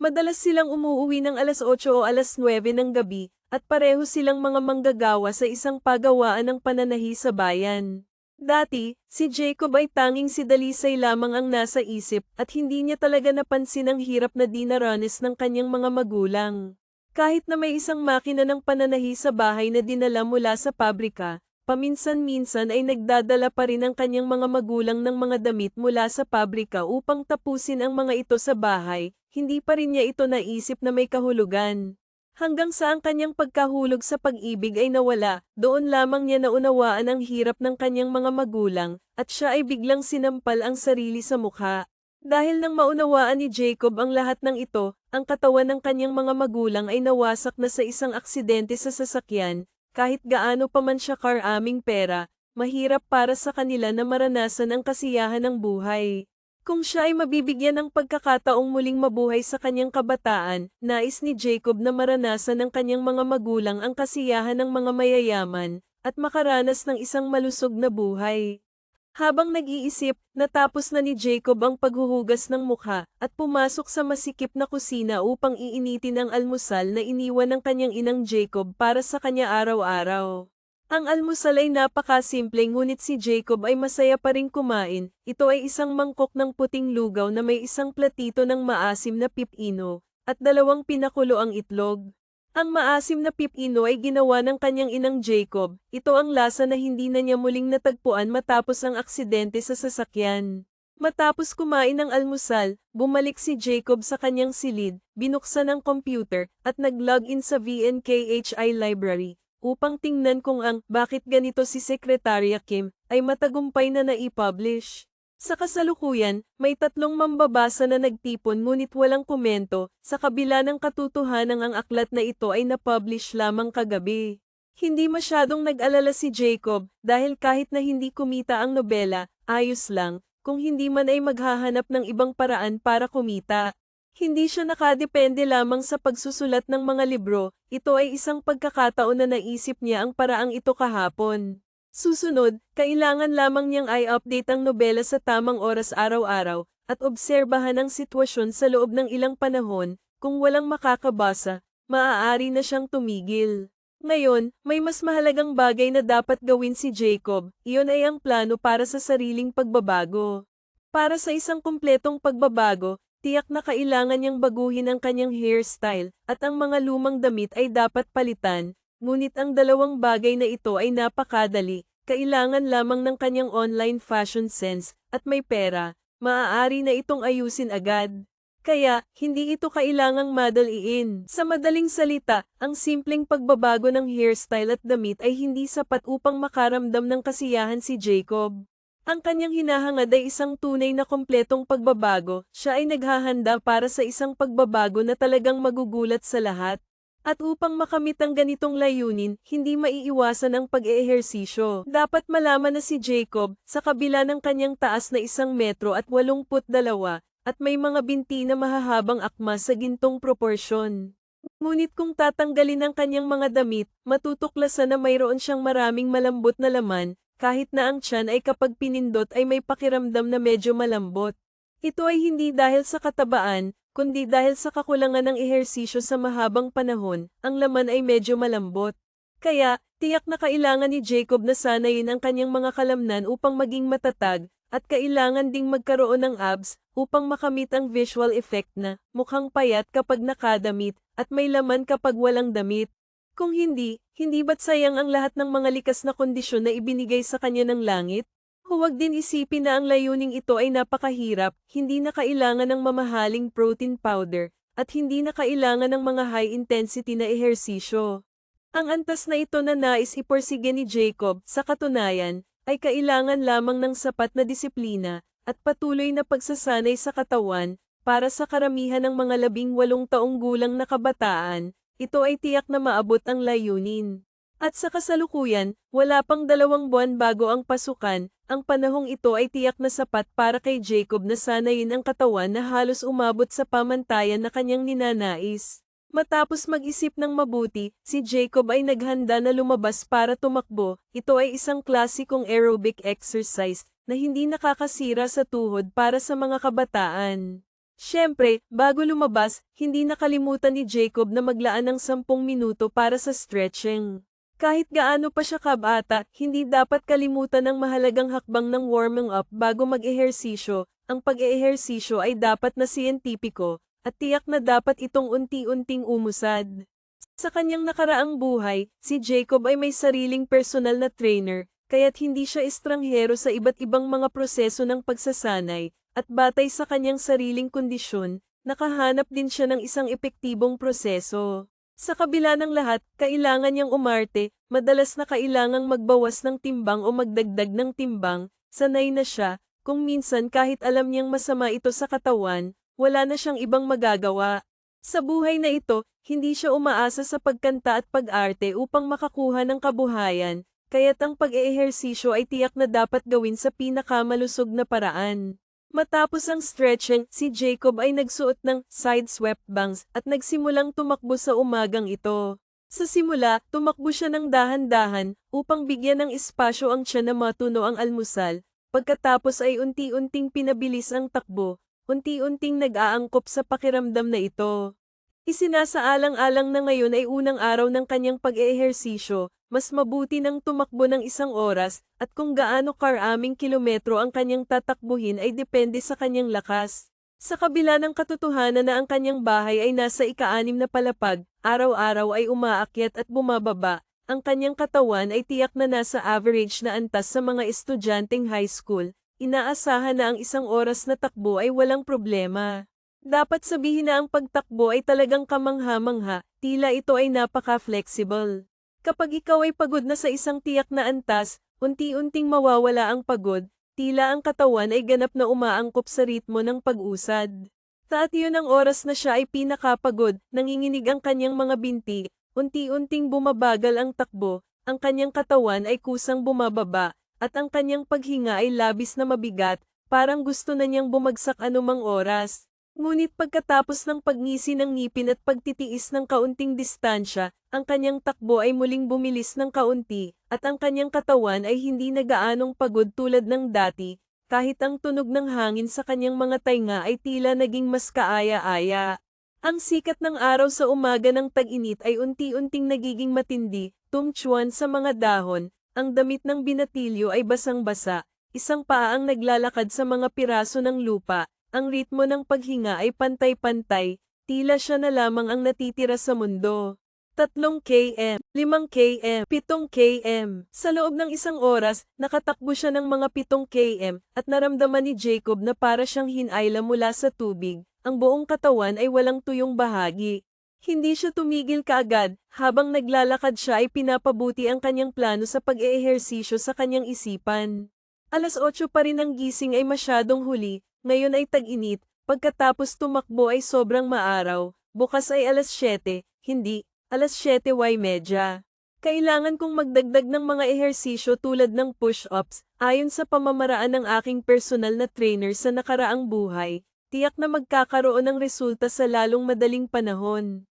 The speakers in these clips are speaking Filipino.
Madalas silang umuuwi ng alas 8 o alas 9 ng gabi, at pareho silang mga manggagawa sa isang pagawaan ng pananahi sa bayan. Dati, si Jacob ay tanging si Dalisay lamang ang nasa isip at hindi niya talaga napansin ang hirap na dinaranas ng kanyang mga magulang. Kahit na may isang makina ng pananahi sa bahay na dinala mula sa pabrika, paminsan-minsan ay nagdadala pa rin ang kanyang mga magulang ng mga damit mula sa pabrika upang tapusin ang mga ito sa bahay, hindi pa rin niya ito naisip na may kahulugan. Hanggang sa ang kanyang pagkahulog sa pag-ibig ay nawala, doon lamang niya naunawaan ang hirap ng kanyang mga magulang, at siya ay biglang sinampal ang sarili sa mukha. Dahil nang maunawaan ni Jacob ang lahat ng ito, ang katawan ng kanyang mga magulang ay nawasak na sa isang aksidente sa sasakyan, kahit gaano pa man siya karaming pera, mahirap para sa kanila na maranasan ang kasiyahan ng buhay. Kung siya ay mabibigyan ng pagkakataong muling mabuhay sa kanyang kabataan, nais ni Jacob na maranasan ng kanyang mga magulang ang kasiyahan ng mga mayayaman, at makaranas ng isang malusog na buhay. Habang nag-iisip, natapos na ni Jacob ang paghuhugas ng mukha, at pumasok sa masikip na kusina upang iinitin ang almusal na iniwan ng kanyang inang Jacob para sa kanya araw-araw. Ang almusal ay napakasimple ngunit si Jacob ay masaya pa ring kumain. Ito ay isang mangkok ng puting lugaw na may isang platito ng maasim na pipino, at 2 pinakulo ang itlog. Ang maasim na pipino ay ginawa ng kanyang inang Jacob. Ito ang lasa na hindi na niya muling natagpuan matapos ang aksidente sa sasakyan. Matapos kumain ng almusal, bumalik si Jacob sa kanyang silid, binuksan ang computer, at nag-login sa VNKHI library upang tingnan kung ang "Bakit ganito si Sekretarya Kim" ay matagumpay na naipublish. Sa kasalukuyan, may 3 mambabasa na nagtipon ngunit walang komento, sa kabila ng katotohanan ang aklat na ito ay napublish lamang kagabi. Hindi masyadong nag-alala si Jacob, dahil kahit na hindi kumita ang nobela, ayos lang, kung hindi man ay maghahanap ng ibang paraan para kumita. Hindi siya nakadepende lamang sa pagsusulat ng mga libro, ito ay isang pagkakataon na naisip niya ang paraang ito kahapon. Susunod, kailangan lamang niyang i-update ang nobela sa tamang oras araw-araw, at obserbahan ang sitwasyon sa loob ng ilang panahon. Kung walang makakabasa, maaari na siyang tumigil. Ngayon, may mas mahalagang bagay na dapat gawin si Jacob, iyon ay ang plano para sa sariling pagbabago. Para sa isang kumpletong pagbabago, tiyak na kailangan niyang baguhin ang kanyang hairstyle, at ang mga lumang damit ay dapat palitan, ngunit ang 2 bagay na ito ay napakadali, kailangan lamang ng kanyang online fashion sense, at may pera, maaari na itong ayusin agad. Kaya, hindi ito kailangang madaliin. Sa madaling salita, ang simpleng pagbabago ng hairstyle at damit ay hindi sapat upang makaramdam ng kasiyahan si Jacob. Ang kanyang hinahangad ay isang tunay na kumpletong pagbabago, siya ay naghahanda para sa isang pagbabago na talagang magugulat sa lahat. At upang makamit ang ganitong layunin, hindi maiiwasan ang pag-eehersisyo. Dapat malaman na si Jacob, sa kabila ng kanyang taas na 1 metro at 82, at may mga binti na mahahabang akma sa gintong proporsyon. Ngunit kung tatanggalin ang kanyang mga damit, matutuklasan na mayroon siyang maraming malambot na laman, kahit na ang tiyan ay kapag pinindot ay may pakiramdam na medyo malambot. Ito ay hindi dahil sa katabaan, kundi dahil sa kakulangan ng ehersisyo sa mahabang panahon, ang laman ay medyo malambot. Kaya, tiyak na kailangan ni Jacob na sanayin ang kanyang mga kalamnan upang maging matatag, at kailangan ding magkaroon ng abs, upang makamit ang visual effect na mukhang payat kapag nakadamit, at may laman kapag walang damit. Kung hindi, hindi ba't sayang ang lahat ng mga likas na kondisyon na ibinigay sa kanya ng langit? Huwag din isipin na ang layuning ito ay napakahirap, hindi na kailangan ng mamahaling protein powder, at hindi na kailangan ng mga high-intensity na ehersisyo. Ang antas na ito na nais iporsige ni Jacob, sa katunayan, ay kailangan lamang ng sapat na disiplina, at patuloy na pagsasanay sa katawan, para sa karamihan ng mga 18 taong gulang na kabataan. Ito ay tiyak na maabot ang layunin. At sa kasalukuyan, wala pang 2 buwan bago ang pasukan, ang panahong ito ay tiyak na sapat para kay Jacob na sanayin ang katawan na halos umabot sa pamantayan na kanyang ninanais. Matapos mag-isip ng mabuti, si Jacob ay naghanda na lumabas para tumakbo. Ito ay isang klasikong aerobic exercise na hindi nakakasira sa tuhod para sa mga kabataan. Siyempre, bago lumabas, hindi nakalimutan ni Jacob na maglaan ng 10 minuto para sa stretching. Kahit gaano pa siya kabata, hindi dapat kalimutan ang mahalagang hakbang ng warming up bago mag-ehersisyo. Ang pag-eehersisyo ay dapat na siyentipiko, at tiyak na dapat itong unti-unting umusad. Sa kanyang nakaraang buhay, si Jacob ay may sariling personal na trainer, kaya't hindi siya estranghero sa iba't ibang mga proseso ng pagsasanay, at batay sa kanyang sariling kondisyon, nakahanap din siya ng isang epektibong proseso. Sa kabila ng lahat, kailangan niyang umarte, madalas na kailangang magbawas ng timbang o magdagdag ng timbang, sanay na siya, kung minsan kahit alam niyang masama ito sa katawan, wala na siyang ibang magagawa. Sa buhay na ito, hindi siya umaasa sa pagkanta at pag-arte upang makakuha ng kabuhayan, kaya't ang pag-eehersisyo ay tiyak na dapat gawin sa pinakamalusog na paraan. Matapos ang stretching, si Jacob ay nagsuot ng side swept bangs at nagsimulang tumakbo sa umagang ito. Sa simula, tumakbo siya ng dahan-dahan upang bigyan ng espasyo ang tiyan na matuno ang almusal. Pagkatapos ay unti-unting pinabilis ang takbo, unti-unting nag-aangkop sa pakiramdam na ito. Isinasaalang-alang na ngayon ay unang araw ng kanyang pag-eehersisyo, mas mabuti nang tumakbo ng 1 oras, at kung gaano karaming kilometro ang kanyang tatakbuhin ay depende sa kanyang lakas. Sa kabila ng katotohanan na ang kanyang bahay ay nasa ika-6 na palapag, araw-araw ay umaakyat at bumababa, ang kanyang katawan ay tiyak na nasa average na antas sa mga estudyanteng high school, inaasahan na ang 1 oras na takbo ay walang problema. Dapat sabihin na ang pagtakbo ay talagang kamangha-mangha, tila ito ay napaka-flexible. Kapag ikaw ay pagod na sa isang tiyak na antas, unti-unting mawawala ang pagod, tila ang katawan ay ganap na umaangkop sa ritmo ng pag-usad. At yun ang oras na siya ay pinakapagod, nanginginig ang kanyang mga binti, unti-unting bumabagal ang takbo, ang kanyang katawan ay kusang bumababa, at ang kanyang paghinga ay labis na mabigat, parang gusto na niyang bumagsak anumang oras. Ngunit pagkatapos ng pagngisi ng ngipin at pagtitiis ng kaunting distansya, ang kanyang takbo ay muling bumilis ng kaunti, at ang kanyang katawan ay hindi na gaanong pagod tulad ng dati, kahit ang tunog ng hangin sa kanyang mga tainga ay tila naging mas kaaya-aya. Ang sikat ng araw sa umaga ng tag-init ay unti-unting nagiging matindi, tumtsuan sa mga dahon, ang damit ng binatilyo ay basang-basa, isang paa ang naglalakad sa mga piraso ng lupa. Ang ritmo ng paghinga ay pantay-pantay, tila siya na lamang ang natitira sa mundo. 3 km, 5 km, 7 km. Sa loob ng 1 oras, nakatakbo siya ng mga 7 km, at naramdaman ni Jacob na para siyang hinayla mula sa tubig, ang buong katawan ay walang tuyong bahagi. Hindi siya tumigil kaagad, habang naglalakad siya ay pinapabuti ang kanyang plano sa pag-eehersisyo sa kanyang isipan. 8:00 pa rin ang gising ay masyadong huli. Ngayon ay tag-init, pagkatapos tumakbo ay sobrang maaraw, bukas ay 7:00, hindi, 7:30. Kailangan kong magdagdag ng mga ehersisyo tulad ng push-ups, ayon sa pamamaraan ng aking personal na trainer sa nakaraang buhay, tiyak na magkakaroon ng resulta sa lalong madaling panahon.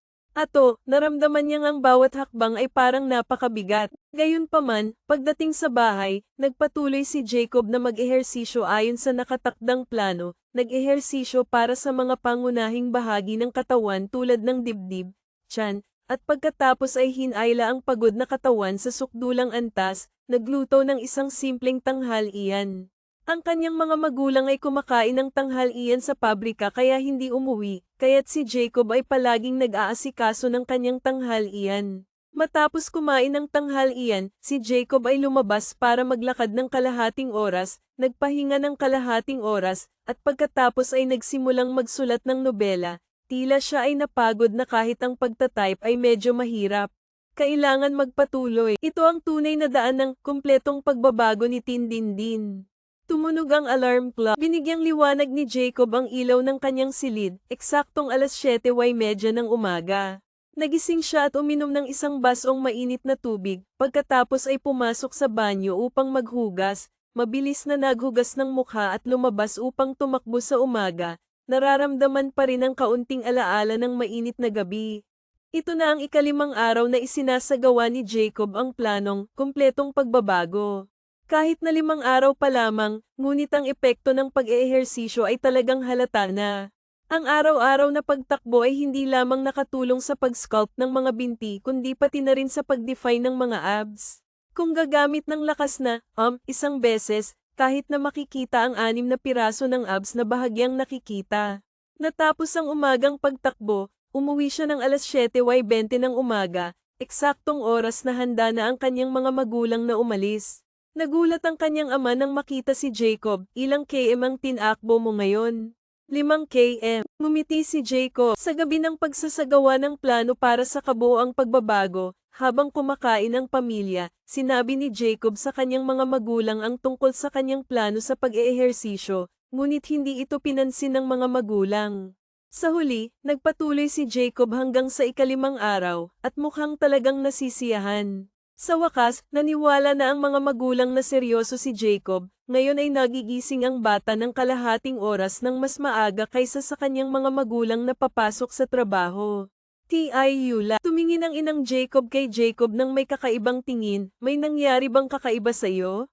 Naramdaman niyang ang bawat hakbang ay parang napakabigat. Gayunpaman, pagdating sa bahay, nagpatuloy si Jacob na mag-ehersisyo ayon sa nakatakdang plano, nag-ehersisyo para sa mga pangunahing bahagi ng katawan tulad ng dibdib, tiyan, at pagkatapos ay hinayla ang pagod na katawan sa sukdulang antas, nagluto ng isang simpleng tanghalian. Ang kanyang mga magulang ay kumakain ng tanghalian sa pabrika kaya hindi umuwi, kaya't si Jacob ay palaging nag-aasikaso ng kanyang tanghalian. Matapos kumain ng tanghalian, si Jacob ay lumabas para maglakad ng kalahating oras, nagpahinga ng kalahating oras, at pagkatapos ay nagsimulang magsulat ng nobela. Tila siya ay napagod na kahit ang pagtatype ay medyo mahirap. Kailangan magpatuloy. Ito ang tunay na daan ng kumpletong pagbabago ni Tindindin. Tumunog ang alarm clock. Binigyang liwanag ni Jacob ang ilaw ng kanyang silid, eksaktong 7:30 ng umaga. Nagising siya at uminom ng isang basong mainit na tubig, pagkatapos ay pumasok sa banyo upang maghugas, mabilis na naghugas ng mukha at lumabas upang tumakbo sa umaga, nararamdaman pa rin ang kaunting alaala ng mainit na gabi. Ito na ang ika-5 araw na isinasagawa ni Jacob ang planong, kumpletong pagbabago. Kahit na 5 araw pa lamang, ngunit ang epekto ng pag-eehersisyo ay talagang halata na. Ang araw-araw na pagtakbo ay hindi lamang nakatulong sa pag-sculpt ng mga binti kundi pati na rin sa pag-define ng mga abs. Kung gagamit ng lakas na, isang beses, kahit na makikita ang 6 na piraso ng abs na bahagyang nakikita. Natapos ang umagang pagtakbo, umuwi siya ng alas 7:20 ng umaga, eksaktong oras na handa na ang kanyang mga magulang na umalis. Nagulat ang kanyang ama nang makita si Jacob, ilang km ang tinakbo mo ngayon? 5 km. Ngumiti si Jacob sa gabi ng pagsasagawa ng plano para sa kabuoang pagbabago. Habang kumakain ang pamilya, sinabi ni Jacob sa kanyang mga magulang ang tungkol sa kanyang plano sa pag-eehersisyo, ngunit hindi ito pinansin ng mga magulang. Sa huli, nagpatuloy si Jacob hanggang sa ika-5 araw, at mukhang talagang nasisiyahan. Sa wakas, naniwala na ang mga magulang na seryoso si Jacob, ngayon ay nagigising ang bata ng kalahating oras ng mas maaga kaysa sa kanyang mga magulang na papasok sa trabaho. T.I. Tumingin ang inang Jacob kay Jacob nang may kakaibang tingin, may nangyari bang kakaiba sa'yo?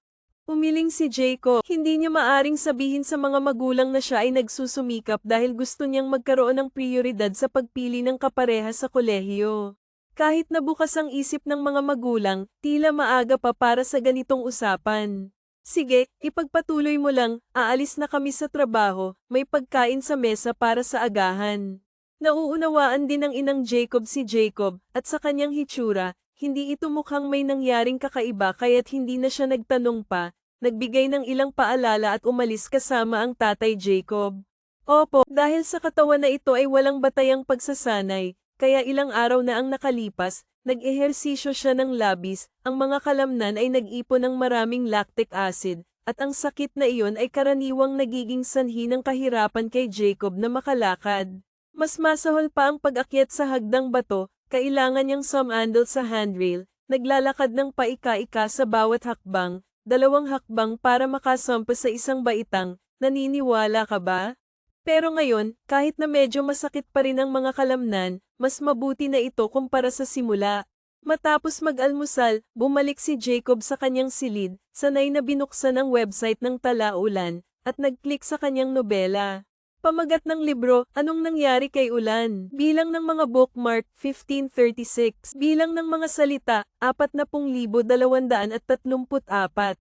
Umiling si Jacob, hindi niya maaring sabihin sa mga magulang na siya ay nagsusumikap dahil gusto niyang magkaroon ng prioridad sa pagpili ng kapareha sa kolehiyo. Kahit nabukas ang isip ng mga magulang, tila maaga pa para sa ganitong usapan. Sige, ipagpatuloy mo lang, aalis na kami sa trabaho, may pagkain sa mesa para sa agahan. Nauunawaan din ng inang Jacob si Jacob, at sa kanyang hitsura, hindi ito mukhang may nangyaring kakaiba kaya't hindi na siya nagtanong pa, nagbigay ng ilang paalala at umalis kasama ang tatay Jacob. Opo, dahil sa katawan na ito ay walang batayang pagsasanay, kaya ilang araw na ang nakalipas, nag-ehersisyo siya ng labis, ang mga kalamnan ay nag-ipon ng maraming lactic acid, at ang sakit na iyon ay karaniwang nagiging sanhi ng kahirapan kay Jacob na makalakad. Mas masahol pa ang pag-akyat sa hagdang bato, kailangan niyang sumandal sa handrail, naglalakad ng paika-ika sa bawat hakbang, 2 hakbang para makasampa sa isang baitang, naniniwala ka ba? Pero ngayon, kahit na medyo masakit pa rin ang mga kalamnan, mas mabuti na ito kumpara sa simula. Matapos mag-almusal, bumalik si Jacob sa kanyang silid, sanay na binuksan ang website ng Talaulan, at nag-click sa kanyang nobela. Pamagat ng libro, Anong Nangyari kay Ulan? Bilang ng mga bookmark, 1536. Bilang ng mga salita, 40,234.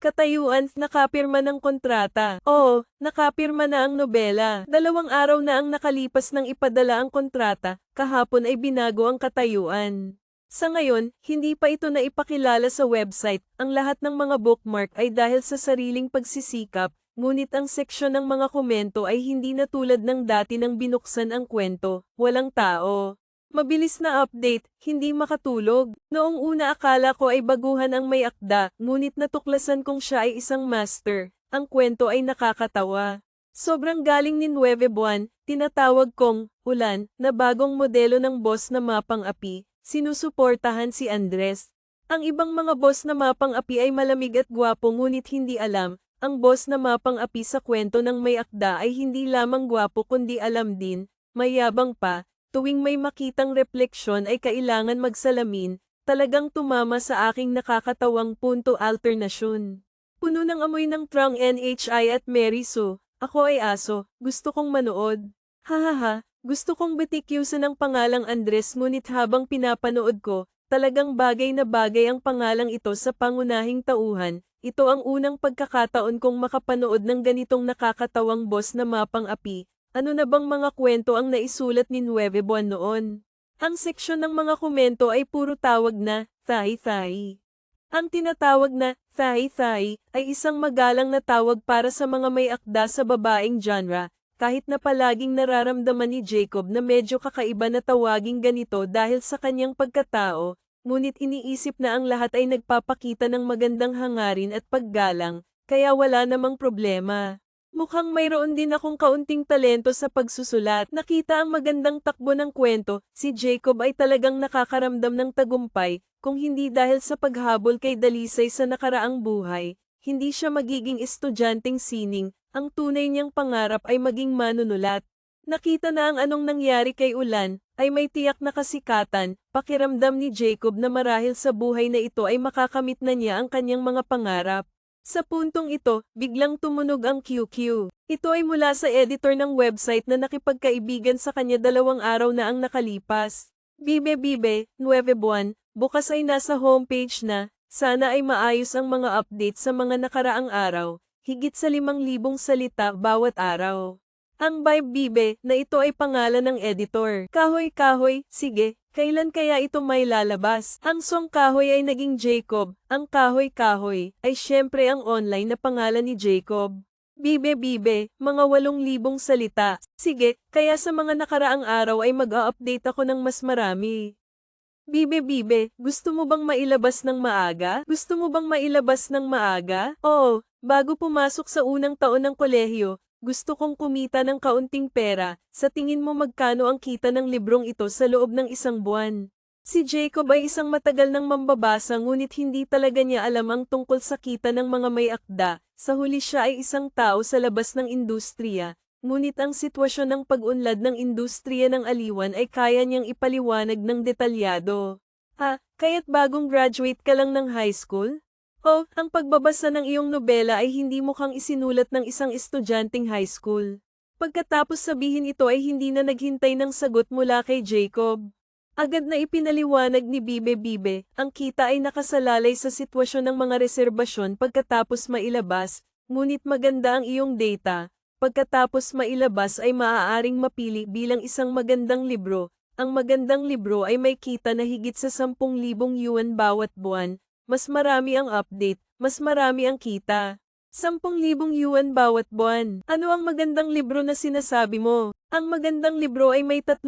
Katayuan, nakapirma ng kontrata. Oo, nakapirma na ang nobela. 2 araw na ang nakalipas nang ipadala ang kontrata, kahapon ay binago ang katayuan. Sa ngayon, hindi pa ito naipakilala sa website, ang lahat ng mga bookmark ay dahil sa sariling pagsisikap, ngunit ang seksyon ng mga komento ay hindi na tulad ng dati nang binuksan ang kwento, walang tao. Mabilis na update, hindi makatulog. Noong una akala ko ay baguhan ang may akda, ngunit natuklasan kong siya ay isang master. Ang kwento ay nakakatawa. Sobrang galing ni 9 buwan, tinatawag kong, Ulan, na bagong modelo ng boss na mapang api, sinusuportahan si Andres. Ang ibang mga boss na mapang api ay malamig at gwapo ngunit hindi alam, ang boss na mapang api sa kwento ng may akda ay hindi lamang gwapo kundi alam din, mayabang pa, tuwing may makitang refleksyon ay kailangan magsalamin, talagang tumama sa aking nakakatawang punto alternasyon. Puno ng amoy ng Trang NHI at Mary Sue, ako ay aso, gusto kong manood. Hahaha, gusto kong batikyusan ang pangalang Andres ngunit habang pinapanood ko, talagang bagay na bagay ang pangalang ito sa pangunahing tauhan. Ito ang unang pagkakataon kong makapanood ng ganitong nakakatawang boss na mapang api. Ano na bang mga kwento ang naisulat ni 9 buwan noon? Ang seksyon ng mga komento ay puro tawag na, thai-thai. Ang tinatawag na, thai-thai, ay isang magalang na tawag para sa mga may akda sa babaeng genre, kahit na palaging nararamdaman ni Jacob na medyo kakaiba na tawaging ganito dahil sa kanyang pagkatao, ngunit iniisip na ang lahat ay nagpapakita ng magandang hangarin at paggalang, kaya wala namang problema. Mukhang mayroon din akong kaunting talento sa pagsusulat. Nakita ang magandang takbo ng kwento, si Jacob ay talagang nakakaramdam ng tagumpay, kung hindi dahil sa paghabol kay Dalisay sa nakaraang buhay, hindi siya magiging estudyanteng sining, ang tunay niyang pangarap ay maging manunulat. Nakita na ang anong nangyari kay Ulan, ay may tiyak na kasikatan, pakiramdam ni Jacob na marahil sa buhay na ito ay makakamit na niya ang kanyang mga pangarap. Sa puntong ito, biglang tumunog ang QQ. Ito ay mula sa editor ng website na nakipagkaibigan sa kanya 2 araw na ang nakalipas. Bibe, 9 buwan, bukas ay nasa homepage na, sana ay maayos ang mga update sa mga nakaraang araw, higit sa 5,000 salita bawat araw. Ang Bibe na ito ay pangalan ng editor. Kahoy, sige, kailan kaya ito may lalabas? Ang song Kahoy ay naging Jacob, ang Kahoy ay syempre ang online na pangalan ni Jacob. Bibe, mga 8,000 salita. Sige, kaya sa mga nakaraang araw ay mag-a-update ako ng mas marami. Bibe, gusto mo bang mailabas ng maaga? Gusto mo bang mailabas ng maaga? Oo, bago pumasok sa unang taon ng kolehiyo, gusto kong kumita ng kaunting pera. Sa tingin mo magkano ang kita ng librong ito sa loob ng 1 buwan? Si Jacob ay isang matagal nang mambabasa ngunit hindi talaga niya alam ang tungkol sa kita ng mga may akda. Sa huli siya ay isang tao sa labas ng industriya. Ngunit ang sitwasyon ng pag-unlad ng industriya ng aliwan ay kaya niyang ipaliwanag ng detalyado. Kaya't bagong graduate ka lang ng high school? Ang pagbabasa ng iyong nobela ay hindi mukhang isinulat ng isang estudyanteng high school. Pagkatapos sabihin ito ay hindi na naghintay ng sagot mula kay Jacob. Agad na ipinaliwanag ni Bibe, ang kita ay nakasalalay sa sitwasyon ng mga reserbasyon pagkatapos mailabas, ngunit maganda ang iyong data. Pagkatapos mailabas ay maaaring mapili bilang isang magandang libro. Ang magandang libro ay may kita na higit sa 10,000 yuan bawat buwan. Mas marami ang update, mas marami ang kita. 10,000 yuan bawat buwan. Ano ang magandang libro na sinasabi mo? Ang magandang libro ay may 3,000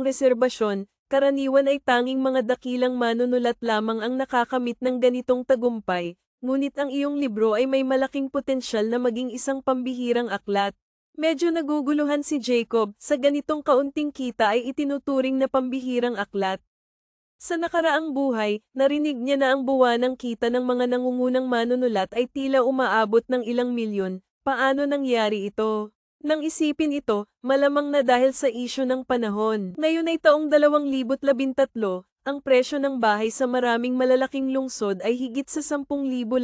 reserbasyon. Karaniwan ay tanging mga dakilang manunulat lamang ang nakakamit ng ganitong tagumpay. Ngunit ang iyong libro ay may malaking potensyal na maging isang pambihirang aklat. Medyo naguguluhan si Jacob, sa ganitong kaunting kita ay itinuturing na pambihirang aklat. Sa nakaraang buhay, narinig niya na ang buwanang kita ng mga nangungunang manunulat ay tila umaabot ng ilang milyon. Paano nangyari ito? Nang isipin ito, malamang na dahil sa isyu ng panahon. Ngayon ay taong 2013, ang presyo ng bahay sa maraming malalaking lungsod ay higit sa 10,000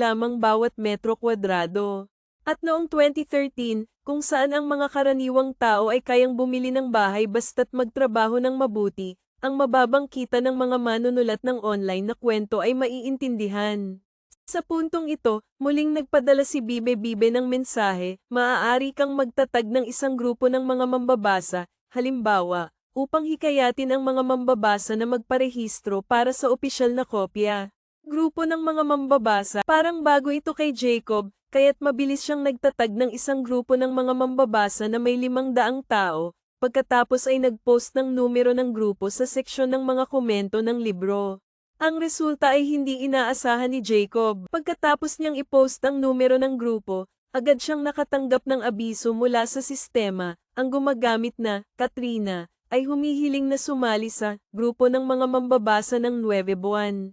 lamang bawat metro kwadrado. At noong 2013, kung saan ang mga karaniwang tao ay kayang bumili ng bahay basta't magtrabaho ng mabuti, ang mababang kita ng mga manunulat ng online na kwento ay maiintindihan. Sa puntong ito, muling nagpadala si Bibe ng mensahe, maaari kang magtatag ng isang grupo ng mga mambabasa, halimbawa, upang hikayatin ang mga mambabasa na magparehistro para sa opisyal na kopya. Grupo ng mga mambabasa, parang bago ito kay Jacob, kaya't mabilis siyang nagtatag ng isang grupo ng mga mambabasa na may 500 tao. Pagkatapos ay nag-post ng numero ng grupo sa seksyon ng mga komento ng libro. Ang resulta ay hindi inaasahan ni Jacob. Pagkatapos niyang i-post ang numero ng grupo, agad siyang nakatanggap ng abiso mula sa sistema. Ang gumagamit na, Katrina, ay humihiling na sumali sa grupo ng mga mambabasa ng 9 buwan.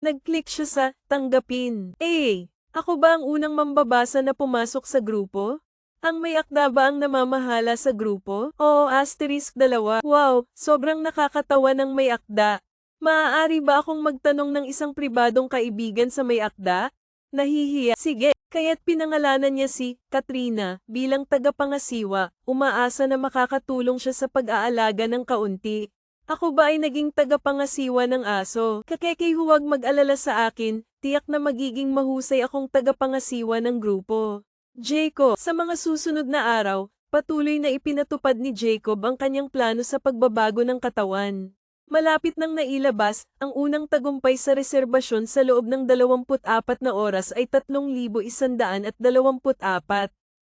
Nag-click siya sa tanggapin. Ako ba ang unang mambabasa na pumasok sa grupo? Ang may akda ba ang namamahala sa grupo? Oo, *2. Wow, sobrang nakakatawa ng may akda. Maaari ba akong magtanong ng isang pribadong kaibigan sa may akda? Nahihiya. Sige, kaya't pinangalanan niya si Katrina bilang tagapangasiwa. Umaasa na makakatulong siya sa pag-aalaga ng kaunti. Ako ba ay naging tagapangasiwa ng aso? Kakekay, huwag mag-alala sa akin, tiyak na magiging mahusay akong tagapangasiwa ng grupo. Jacob, sa mga susunod na araw, patuloy na ipinatupad ni Jacob ang kanyang plano sa pagbabago ng katawan. Malapit nang nailabas, ang unang tagumpay sa reserbasyon sa loob ng 24 na oras ay 3,124.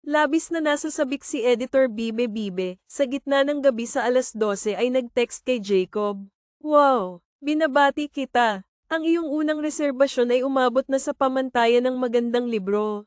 Labis na nasasabik si Editor Bibe, sa gitna ng gabi sa 12:00 ay nag-text kay Jacob. Wow, binabati kita. Ang iyong unang reserbasyon ay umabot na sa pamantayan ng magandang libro.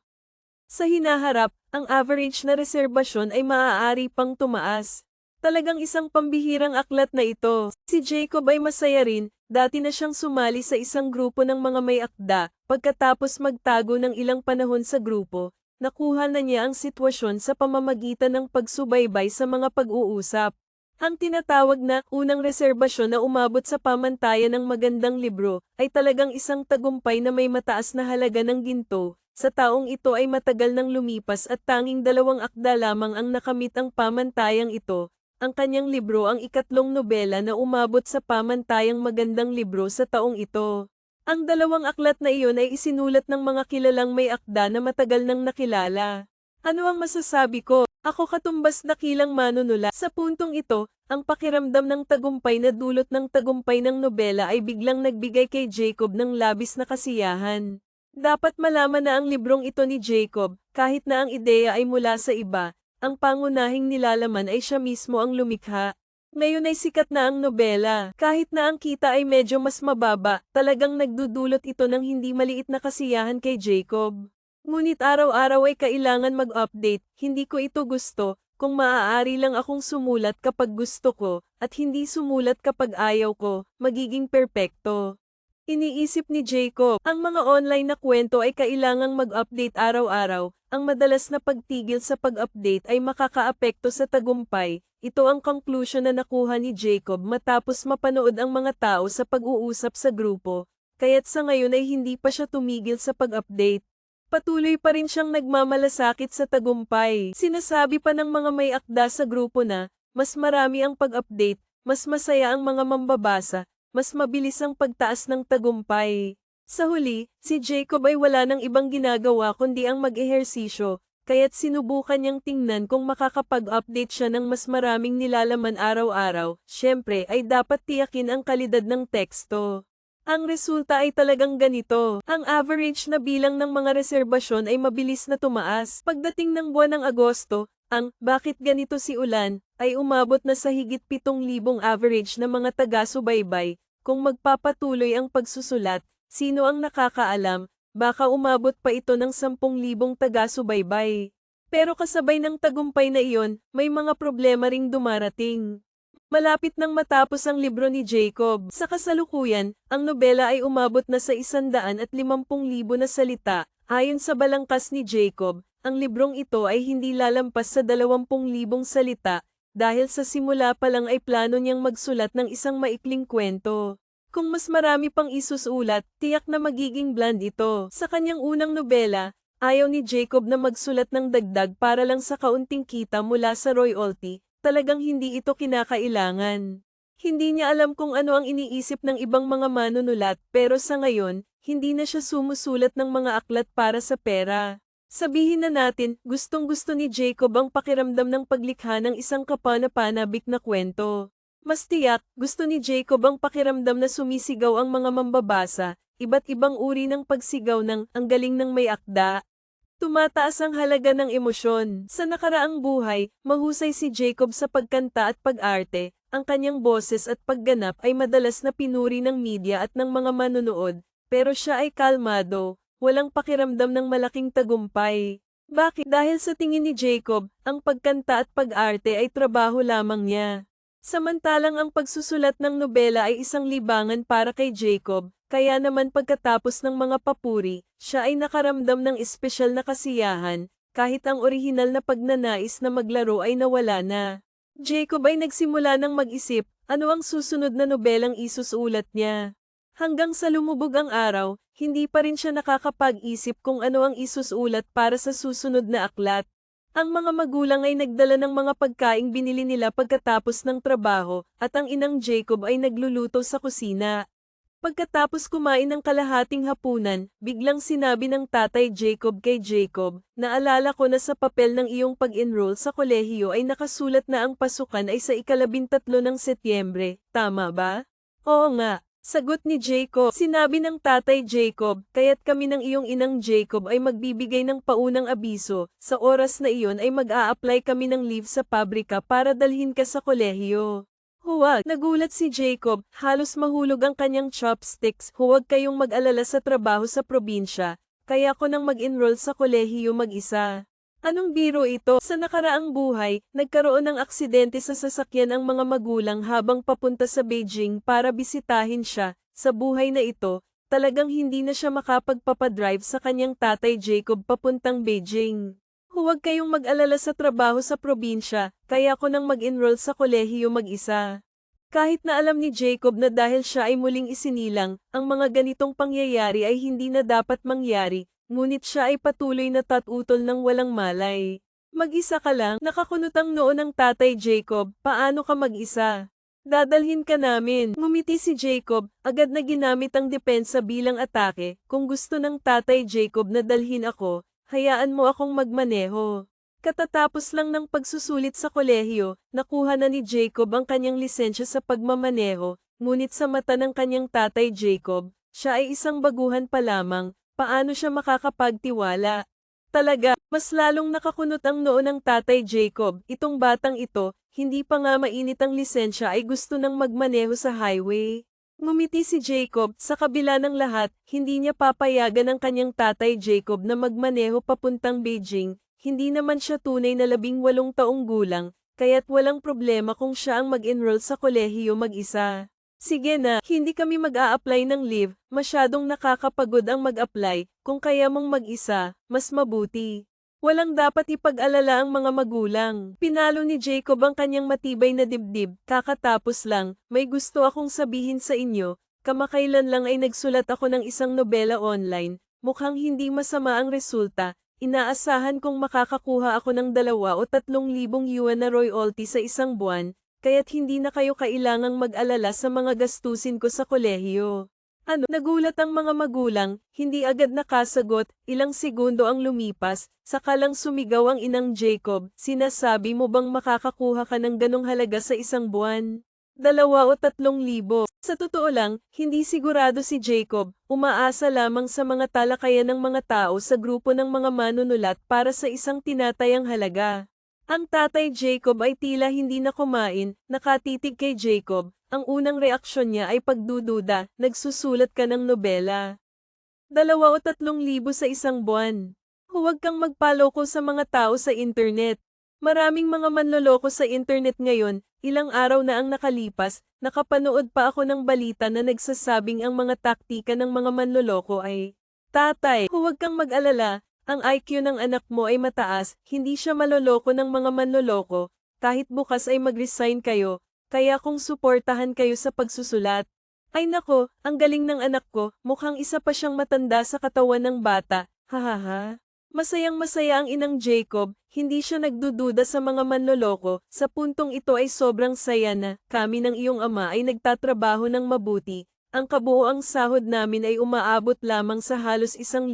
Sa hinaharap, ang average na reserbasyon ay maaari pang tumaas. Talagang isang pambihirang aklat na ito. Si Jacob ay masaya rin, dati na siyang sumali sa isang grupo ng mga may akda. Pagkatapos magtago ng ilang panahon sa grupo, nakuha na niya ang sitwasyon sa pamamagitan ng pagsubaybay sa mga pag-uusap. Ang tinatawag na unang reserbasyon na umabot sa pamantayan ng magandang libro ay talagang isang tagumpay na may mataas na halaga ng ginto. Sa taong ito ay matagal nang lumipas at tanging 2 akda lamang ang nakamit ang pamantayang ito. Ang kanyang libro ang ikatlong nobela na umabot sa pamantayang magandang libro sa taong ito. Ang 2 aklat na iyon ay isinulat ng mga kilalang may akda na matagal nang nakilala. Ano ang masasabi ko? Ako katumbas dakilang manunulat. Sa puntong ito, ang pakiramdam ng tagumpay na dulot ng tagumpay ng nobela ay biglang nagbigay kay Jacob ng labis na kasiyahan. Dapat malaman na ang librong ito ni Jacob, kahit na ang ideya ay mula sa iba, ang pangunahing nilalaman ay siya mismo ang lumikha. Ngayon ay sikat na ang nobela. Kahit na ang kita ay medyo mas mababa, talagang nagdudulot ito ng hindi maliit na kasiyahan kay Jacob. Ngunit araw-araw ay kailangan mag-update, hindi ko ito gusto, kung maaari lang akong sumulat kapag gusto ko, at hindi sumulat kapag ayaw ko, magiging perpekto. Iniisip ni Jacob, ang mga online na kwento ay kailangang mag-update araw-araw, ang madalas na pagtigil sa pag-update ay makakaapekto sa tagumpay. Ito ang conclusion na nakuha ni Jacob matapos mapanood ang mga tao sa pag-uusap sa grupo, kaya't sa ngayon ay hindi pa siya tumigil sa pag-update. Patuloy pa rin siyang nagmamalasakit sa tagumpay. Sinasabi pa ng mga may akda sa grupo na, mas marami ang pag-update, mas masaya ang mga mambabasa, mas mabilis ang pagtaas ng tagumpay. Sa huli, si Jacob ay wala nang ibang ginagawa kundi ang mag-ehersisyo, kaya't sinubukan niyang tingnan kung makakapag-update siya ng mas maraming nilalaman araw-araw. Siyempre ay dapat tiyakin ang kalidad ng teksto. Ang resulta ay talagang ganito. Ang average na bilang ng mga reserbasyon ay mabilis na tumaas. Pagdating ng buwan ng Agosto, ang "Bakit ganito si Ulan" ay umabot na sa higit 7,000 average na mga taga-subaybay. Kung magpapatuloy ang pagsusulat, sino ang nakakaalam, baka umabot pa ito ng 10,000 taga-subaybay. Pero kasabay ng tagumpay na iyon, may mga problema ring dumarating. Malapit nang matapos ang libro ni Jacob. Sa kasalukuyan, ang nobela ay umabot na sa 150,000 na salita. Ayon sa balangkas ni Jacob, ang librong ito ay hindi lalampas sa 20,000 salita, dahil sa simula pa lang ay plano niyang magsulat ng isang maikling kwento. Kung mas marami pang isusulat, tiyak na magiging bland ito. Sa kanyang unang nobela, ayaw ni Jacob na magsulat ng dagdag para lang sa kaunting kita mula sa royalty. Talagang hindi ito kinakailangan. Hindi niya alam kung ano ang iniisip ng ibang mga manunulat, pero sa ngayon, hindi na siya sumusulat ng mga aklat para sa pera. Sabihin na natin, gustong-gusto ni Jacob ang pakiramdam ng paglikha ng isang kapana-panabik na kwento. Mas tiyak, gusto ni Jacob ang pakiramdam na sumisigaw ang mga mambabasa, iba't ibang uri ng pagsigaw ng "ang galing ng may akda." Tumataas ang halaga ng emosyon. Sa nakaraang buhay, mahusay si Jacob sa pagkanta at pag-arte. Ang kanyang boses at pagganap ay madalas na pinuri ng media at ng mga manunood, pero siya ay kalmado, walang pakiramdam ng malaking tagumpay. Bakit? Dahil sa tingin ni Jacob, ang pagkanta at pag-arte ay trabaho lamang niya. Samantalang ang pagsusulat ng nobela ay isang libangan para kay Jacob. Kaya naman pagkatapos ng mga papuri, siya ay nakaramdam ng espesyal na kasiyahan, kahit ang orihinal na pagnanais na maglaro ay nawala na. Jacob ay nagsimula ng mag-isip, ano ang susunod na nobelang isusulat niya. Hanggang sa lumubog ang araw, hindi pa rin siya nakakapag-isip kung ano ang isusulat para sa susunod na aklat. Ang mga magulang ay nagdala ng mga pagkaing binili nila pagkatapos ng trabaho, at ang inang Jacob ay nagluluto sa kusina. Pagkatapos kumain ng kalahating hapunan, biglang sinabi ng tatay Jacob kay Jacob, "Naalala ko na sa papel ng iyong pag-enroll sa kolehiyo ay nakasulat na ang pasukan ay sa 13 ng Setyembre, tama ba?" "Oo nga," sagot ni Jacob. Sinabi ng tatay Jacob, "Kaya't kami ng iyong inang Jacob ay magbibigay ng paunang abiso, sa oras na iyon ay mag-a-apply kami ng leave sa pabrika para dalhin ka sa kolehiyo." "Huwag," nagulat si Jacob, halos mahulog ang kanyang chopsticks. "Huwag kayong mag-alala sa trabaho sa probinsya, kaya ko nang mag-enroll sa kolehiyo mag-isa." Anong biro ito? Sa nakaraang buhay, nagkaroon ng aksidente sa sasakyan ang mga magulang habang papunta sa Beijing para bisitahin siya. Sa buhay na ito, talagang hindi na siya makapagpapadrive sa kanyang tatay Jacob papuntang Beijing. "Huwag kayong mag-alala sa trabaho sa probinsya, kaya ko nang mag-enroll sa kolehiyo mag-isa." Kahit na alam ni Jacob na dahil siya ay muling isinilang, ang mga ganitong pangyayari ay hindi na dapat mangyari, ngunit siya ay patuloy na tatutol ng walang malay. Mag-isa ka lang, nakakunot ang noo ng Tatay Jacob, paano ka mag-isa? Dadalhin ka namin. Ngumiti si Jacob, agad na ginamit ang depensa bilang atake. Kung gusto ng Tatay Jacob na dalhin ako, hayaan mo akong magmaneho. Katatapos lang ng pagsusulit sa kolehiyo, nakuha na ni Jacob ang kanyang lisensya sa pagmamaneho, ngunit sa mata ng kanyang Tatay Jacob, siya ay isang baguhan pa lamang, paano siya makakapagtiwala? Talaga, mas lalong nakakunot ang noo ng Tatay Jacob, itong batang ito, hindi pa nga mainit ang lisensya ay gusto nang magmaneho sa highway. Ngumiti si Jacob, sa kabila ng lahat, hindi niya papayagan ang kanyang Tatay Jacob na magmaneho papuntang Beijing, hindi naman siya tunay na 18 taong gulang, kaya't walang problema kung siya ang mag-enroll sa kolehiyo mag-isa. Sige na, hindi kami mag-a-apply ng leave, masyadong nakakapagod ang mag-apply, kung kaya mong mag-isa, mas mabuti. Walang dapat ipag-alala ang mga magulang. Pinalo ni Jacob ang kanyang matibay na dibdib, kakatapos lang, may gusto akong sabihin sa inyo, kamakailan lang ay nagsulat ako ng isang nobela online, mukhang hindi masama ang resulta, inaasahan kong makakakuha ako ng 2 o 3,000 yuan na royalty sa isang buwan, kaya't hindi na kayo kailangang mag-alala sa mga gastusin ko sa kolehiyo. Ano? Nagulat ang mga magulang, hindi agad nakasagot, ilang segundo ang lumipas, saka lang sumigaw ang inang Jacob, sinasabi mo bang makakakuha ka ng ganong halaga sa isang buwan? 2 o 3,000. Sa totoo lang, hindi sigurado si Jacob, umaasa lamang sa mga talakayan ng mga tao sa grupo ng mga manunulat para sa isang tinatayang halaga. Ang Tatay Jacob ay tila hindi na kumain, nakatitig kay Jacob, ang unang reaksyon niya ay pagdududa, nagsusulat ka ng nobela. 2 o 3,000 sa isang buwan. Huwag kang magpaloko sa mga tao sa internet. Maraming mga manloloko sa internet ngayon, ilang araw na ang nakalipas, nakapanood pa ako ng balita na nagsasabing ang mga taktika ng mga manloloko ay, Tatay, huwag kang mag-alala, ang IQ ng anak mo ay mataas, hindi siya maloloko ng mga manloloko, kahit bukas ay mag-resign kayo, kaya kung suportahan kayo sa pagsusulat. Ay nako, ang galing ng anak ko, mukhang isa pa siyang matanda sa katawan ng bata, hahaha. Masayang masaya ang inang Jacob, hindi siya nagdududa sa mga manloloko, sa puntong ito ay sobrang saya na, kami ng iyong ama ay nagtatrabaho ng mabuti, ang kabuoang sahod namin ay umaabot lamang sa halos 1,000,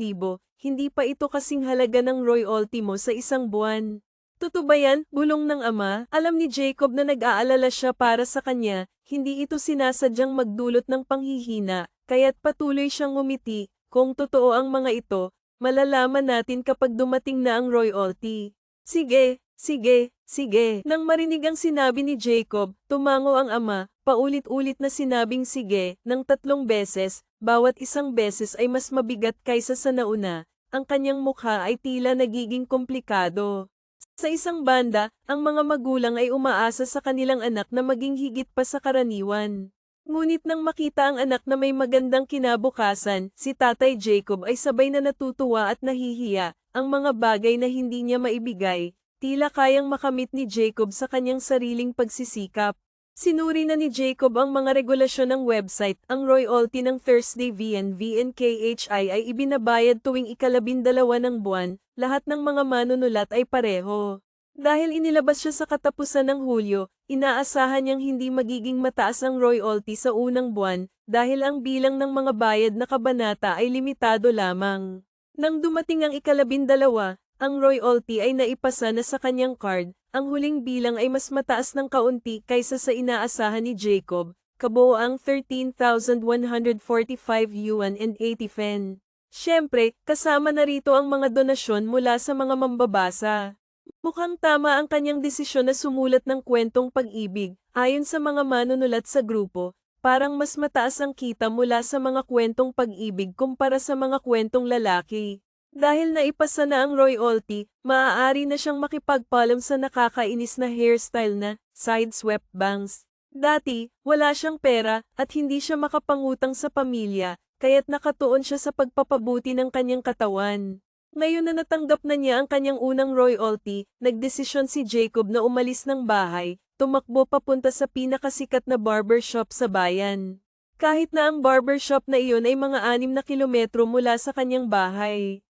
hindi pa ito kasing halaga ng royalty mo sa isang buwan. Totoo ba yan? Bulong ng ama, alam ni Jacob na nag-aalala siya para sa kanya, hindi ito sinasadyang magdulot ng panghihina, kaya't patuloy siyang ngumiti, kung totoo ang mga ito, malalaman natin kapag dumating na ang royalty. Sige, sige, sige. Nang marinig ang sinabi ni Jacob, tumango ang ama, paulit-ulit na sinabing sige, ng 3 beses, bawat isang beses ay mas mabigat kaysa sa nauna, ang kanyang mukha ay tila nagiging komplikado. Sa isang banda, ang mga magulang ay umaasa sa kanilang anak na maging higit pa sa karaniwan. Ngunit nang makita ang anak na may magandang kinabukasan, si Tatay Jacob ay sabay na natutuwa at nahihiya, ang mga bagay na hindi niya maibigay, tila kayang makamit ni Jacob sa kanyang sariling pagsisikap. Sinuri na ni Jacob ang mga regulasyon ng website, ang royalty ng Thursday VNVNKHI ay ibinabayad tuwing 12 ng buwan, lahat ng mga manunulat ay pareho. Dahil inilabas siya sa katapusan ng Hulyo, inaasahan niyang hindi magiging mataas ang royalty sa unang buwan, dahil ang bilang ng mga bayad na kabanata ay limitado lamang. Nang dumating ang 12, ang royalty ay naipasa na sa kanyang card, ang huling bilang ay mas mataas ng kaunti kaysa sa inaasahan ni Jacob, kabuoang 13,145 yuan and 80 fen. Siyempre, kasama na rito ang mga donasyon mula sa mga mambabasa. Mukhang tama ang kanyang desisyon na sumulat ng kwentong pag-ibig, ayon sa mga manunulat sa grupo, parang mas mataas ang kita mula sa mga kwentong pag-ibig kumpara sa mga kwentong lalaki. Dahil naipasa na ang royalty, maaari na siyang makipagpaalam sa nakakainis na hairstyle na side-swept bangs. Dati, wala siyang pera at hindi siya makapangutang sa pamilya, kaya't nakatuon siya sa pagpapabuti ng kanyang katawan. Ngayon na natanggap na niya ang kanyang unang royalty, nagdesisyon si Jacob na umalis ng bahay, tumakbo papunta sa pinakasikat na barbershop sa bayan. Kahit na ang barbershop na iyon ay mga 6 na kilometro mula sa kanyang bahay.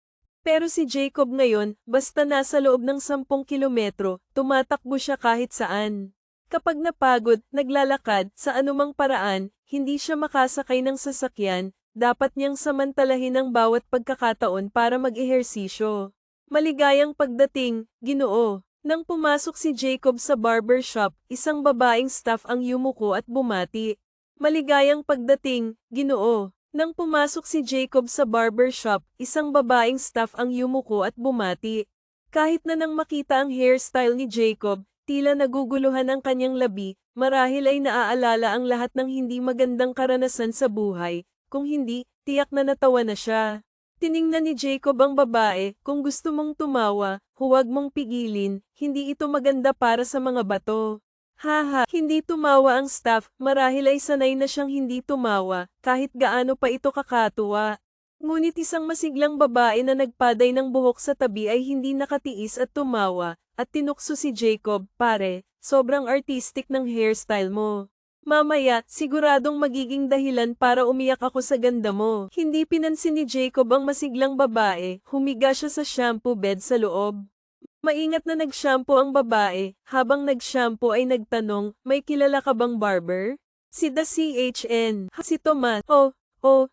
Pero si Jacob ngayon, basta nasa loob ng 10 kilometro, tumatakbo siya kahit saan. Kapag napagod, naglalakad, sa anumang paraan, hindi siya makasakay ng sasakyan, dapat niyang samantalahin ang bawat pagkakataon para mag-ehersisyo. Maligayang pagdating, Ginoo. Nang pumasok si Jacob sa barbershop, isang babaeng staff ang yumuko at bumati. Maligayang pagdating, Ginoo. Nang pumasok si Jacob sa barbershop, isang babaeng staff ang yumuko at bumati. Kahit na nang makita ang hairstyle ni Jacob, tila naguguluhan ang kanyang labi, marahil ay naaalala ang lahat ng hindi magandang karanasan sa buhay, kung hindi, tiyak na natawa na siya. Tiningnan ni Jacob ang babae, kung gusto mong tumawa, huwag mong pigilin, hindi ito maganda para sa mga bato. Haha, hindi tumawa ang staff, marahil ay sanay na siyang hindi tumawa, kahit gaano pa ito kakatuwa. Ngunit isang masiglang babae na nagpaday ng buhok sa tabi ay hindi nakatiis at tumawa, at tinukso si Jacob, pare, sobrang artistic ng hairstyle mo. Mamaya, siguradong magiging dahilan para umiyak ako sa ganda mo. Hindi pinansin ni Jacob ang masiglang babae, humiga siya sa shampoo bed sa loob. Maingat na nag-shampoo ang babae, habang nag-shampoo ay nagtanong, may kilala ka bang barber? Si The CHN. Si Tomas.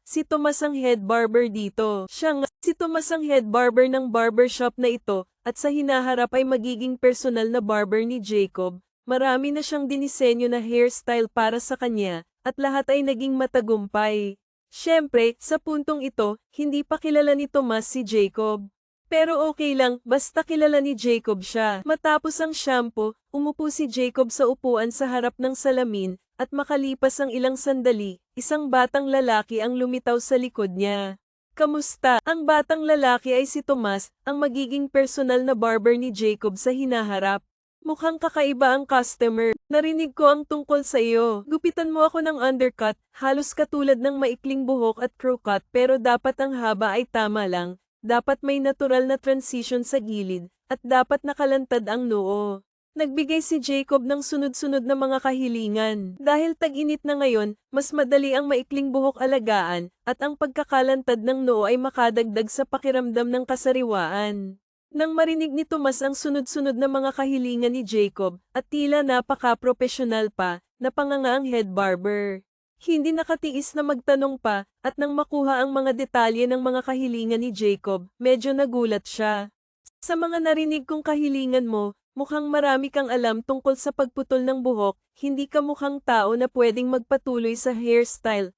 Si Tomas ang head barber dito. Siya nga, si Tomas ang head barber ng barbershop na ito, at sa hinaharap ay magiging personal na barber ni Jacob. Marami na siyang dinisenyo na hairstyle para sa kanya, at lahat ay naging matagumpay. Siyempre, sa puntong ito, hindi pa kilala ni Tomas si Jacob. Pero okay lang, basta kilala ni Jacob siya. Matapos ang shampoo, umupo si Jacob sa upuan sa harap ng salamin, at makalipas ang ilang sandali, isang batang lalaki ang lumitaw sa likod niya. Kamusta? Ang batang lalaki ay si Tomas, ang magiging personal na barber ni Jacob sa hinaharap. Mukhang kakaiba ang customer. Narinig ko ang tungkol sa iyo. Gupitan mo ako ng undercut, halos katulad ng maikling buhok at crew cut pero dapat ang haba ay tama lang. Dapat may natural na transition sa gilid, at dapat nakalantad ang noo. Nagbigay si Jacob ng sunod-sunod na mga kahilingan. Dahil tag-init na ngayon, mas madali ang maikling buhok alagaan, at ang pagkakalantad ng noo ay makadagdag sa pakiramdam ng kasariwaan. Nang marinig ni Tomas ang sunod-sunod na mga kahilingan ni Jacob, at tila napaka-professional pa, napanganga ang head barber. Hindi nakatiis na magtanong pa, at nang makuha ang mga detalye ng mga kahilingan ni Jacob, medyo nagulat siya. Sa mga narinig kong kahilingan mo, mukhang marami kang alam tungkol sa pagputol ng buhok, hindi ka mukhang tao na pwedeng magpatuloy sa hairstyle,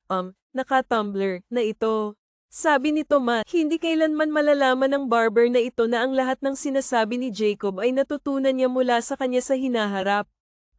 naka-tumbler, na ito. Sabi ni Tomas, hindi kailanman malalaman ng barber na ito na ang lahat ng sinasabi ni Jacob ay natutunan niya mula sa kanya sa hinaharap.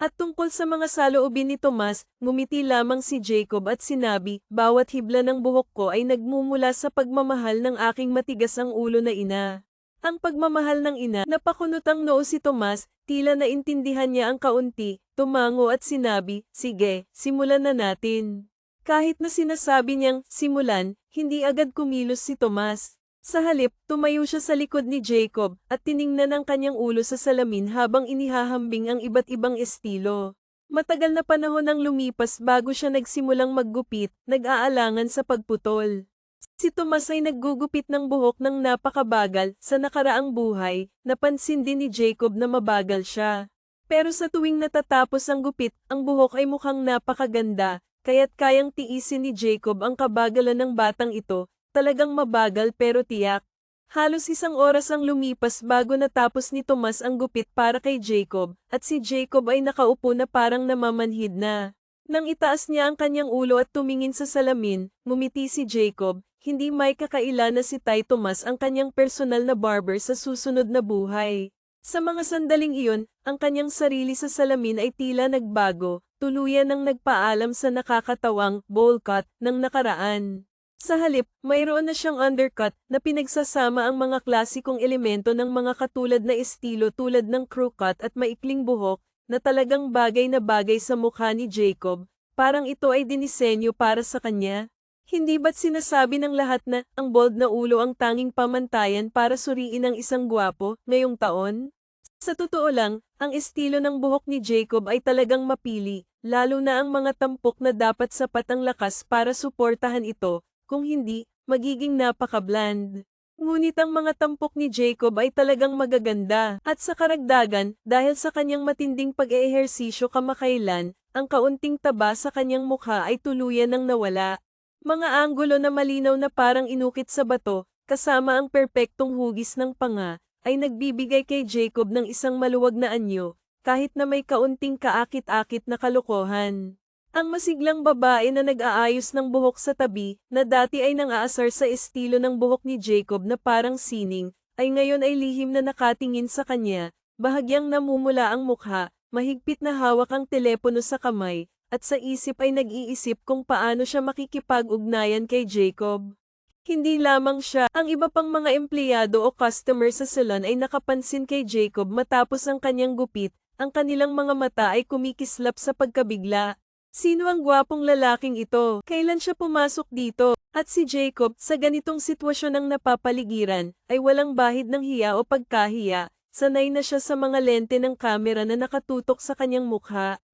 At tungkol sa mga saloobin ni Tomas, ngumiti lamang si Jacob at sinabi, bawat hibla ng buhok ko ay nagmumula sa pagmamahal ng aking matigas ang ulo na ina. Ang pagmamahal ng ina, napakunot ang noo si Tomas, tila naintindihan niya ang kaunti, tumango at sinabi, sige, simulan na natin. Kahit na sinasabi niyang, simulan, hindi agad kumilos si Tomas. Sa halip, tumayo siya sa likod ni Jacob, at tiningnan ang kanyang ulo sa salamin habang inihahambing ang iba't ibang estilo. Matagal na panahon ang lumipas bago siya nagsimulang maggupit, nag-aalangan sa pagputol. Si Tomas ay naggugupit ng buhok ng napakabagal, sa nakaraang buhay, napansin din ni Jacob na mabagal siya. Pero sa tuwing natatapos ang gupit, ang buhok ay mukhang napakaganda, kaya't kayang tiisin ni Jacob ang kabagalan ng batang ito. Talagang mabagal pero tiyak. Halos isang oras ang lumipas bago natapos ni Tomas ang gupit para kay Jacob, at si Jacob ay nakaupo na parang namamanhid na. Nang itaas niya ang kanyang ulo at tumingin sa salamin, ngumiti si Jacob, hindi may kakaila na si Tay Tomas ang kanyang personal na barber sa susunod na buhay. Sa mga sandaling iyon, ang kanyang sarili sa salamin ay tila nagbago, tuluyan ng nagpaalam sa nakakatawang bowl cut ng nakaraan. Sa halip, mayroon na siyang undercut na pinagsasama ang mga klasikong elemento ng mga katulad na estilo tulad ng crew cut at maikling buhok na talagang bagay na bagay sa mukha ni Jacob, parang ito ay dinisenyo para sa kanya. Hindi ba't sinasabi ng lahat na ang bald na ulo ang tanging pamantayan para suriin ang isang gwapo ngayong taon? Sa totoo lang, ang estilo ng buhok ni Jacob ay talagang mapili, lalo na ang mga tampok na dapat sapat ang lakas para suportahan ito. Kung hindi, magiging napaka-bland. Ngunit ang mga tampok ni Jacob ay talagang magaganda. At sa karagdagan, dahil sa kanyang matinding pag-eehersisyo kamakailan, ang kaunting taba sa kanyang mukha ay tuluyan ng nawala. Mga anggulo na malinaw na parang inukit sa bato, kasama ang perpektong hugis ng panga, ay nagbibigay kay Jacob ng isang maluwag na anyo, kahit na may kaunting kaakit-akit na kalokohan. Ang masiglang babae na nag-aayos ng buhok sa tabi, na dati ay nang-aasar sa estilo ng buhok ni Jacob na parang sining, ay ngayon ay lihim na nakatingin sa kanya, bahagyang namumula ang mukha, mahigpit na hawak ang telepono sa kamay, at sa isip ay nag-iisip kung paano siya makikipag-ugnayan kay Jacob. Hindi lamang siya, ang iba pang mga empleyado o customer sa salon ay nakapansin kay Jacob matapos ang kanyang gupit, ang kanilang mga mata ay kumikislap sa pagkabigla. Sino ang gwapong lalaking ito? Kailan siya pumasok dito? At si Jacob, sa ganitong sitwasyon ng napapaligiran, ay walang bahid ng hiya o pagkahiya, sanay na siya sa mga lente ng kamera na nakatutok sa kanyang mukha.